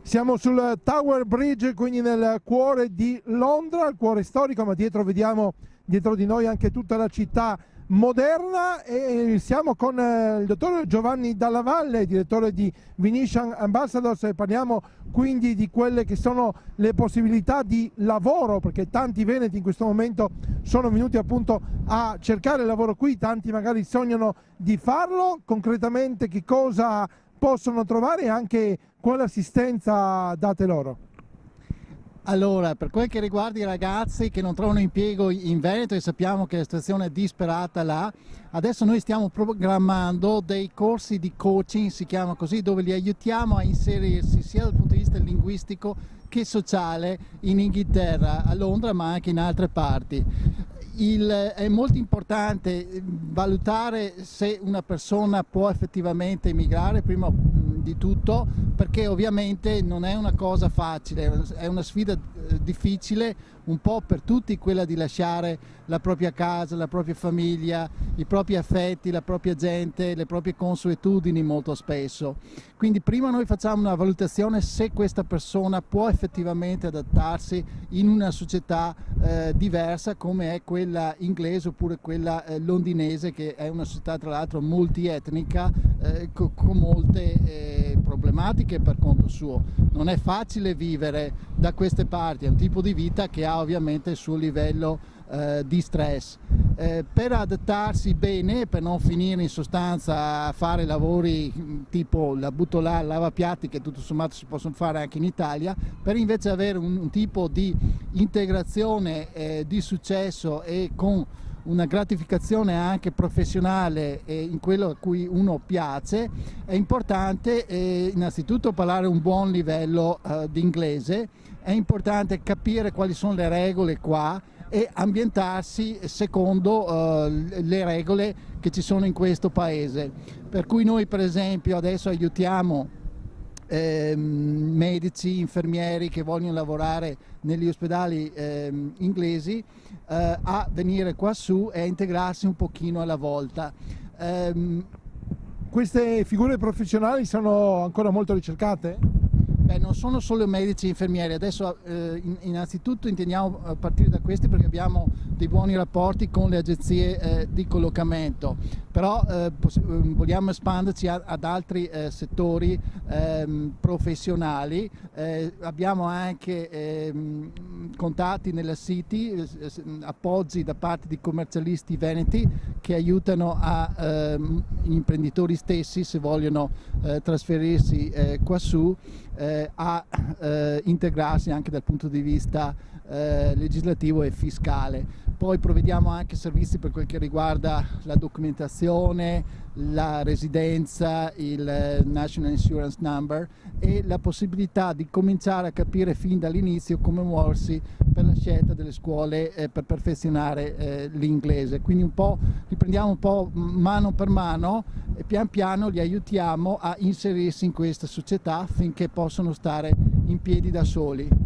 Siamo sul Tower Bridge, quindi nel cuore di Londra, il cuore storico, ma vediamo dietro di noi anche tutta la città moderna, e siamo con il dottor Giovanni Dalla Valle, direttore di Venetian Ambassadors, e parliamo quindi di quelle che sono le possibilità di lavoro, perché tanti veneti in questo momento sono venuti appunto a cercare lavoro qui, tanti magari sognano di farlo. Concretamente che cosa possono trovare e anche quale assistenza date loro? Allora, per quel che riguarda i ragazzi che non trovano impiego in Veneto, e sappiamo che la situazione è disperata là, adesso noi stiamo programmando dei corsi di coaching, si chiama così, dove li aiutiamo a inserirsi sia dal punto di vista linguistico che sociale in Inghilterra, a Londra, ma anche in altre parti. È molto importante valutare se una persona può effettivamente emigrare, prima di tutto, perché ovviamente non è una cosa facile, è una sfida difficile un po' per tutti, quella di lasciare la propria casa, la propria famiglia, i propri affetti, la propria gente, le proprie consuetudini molto spesso. Quindi prima noi facciamo una valutazione se questa persona può effettivamente adattarsi in una società diversa come è quella inglese oppure quella londinese, che è una società tra l'altro multietnica con molte problematiche per conto suo. Non è facile vivere da queste parti, è un tipo di vita che ha ovviamente il suo livello di stress. Per adattarsi bene, per non finire in sostanza a fare lavori tipo la butto là, lavapiatti, che tutto sommato si possono fare anche in Italia, per invece avere un tipo di integrazione di successo e con una gratificazione anche professionale in quello a cui uno piace, è importante innanzitutto parlare un buon livello di inglese, è importante capire quali sono le regole qua e ambientarsi secondo le regole che ci sono in questo paese. Per cui noi per esempio adesso aiutiamo medici, infermieri che vogliono lavorare negli ospedali inglesi a venire qua su e a integrarsi un pochino alla volta. Queste figure professionali sono ancora molto ricercate? Beh, non sono solo medici e infermieri, adesso innanzitutto intendiamo partire da questi perché abbiamo dei buoni rapporti con le agenzie di collocamento, però vogliamo espanderci ad altri settori professionali. Abbiamo anche contatti nella City, appoggi da parte di commercialisti veneti che aiutano gli imprenditori stessi, se vogliono trasferirsi qua su, a integrarsi anche dal punto di vista legislativo e fiscale. Poi provvediamo anche servizi per quel che riguarda la documentazione, la residenza, il National Insurance Number e la possibilità di cominciare a capire fin dall'inizio come muoversi per la scelta delle scuole per perfezionare l'inglese. Quindi li prendiamo un po' mano per mano e pian piano li aiutiamo a inserirsi in questa società finché possono stare in piedi da soli.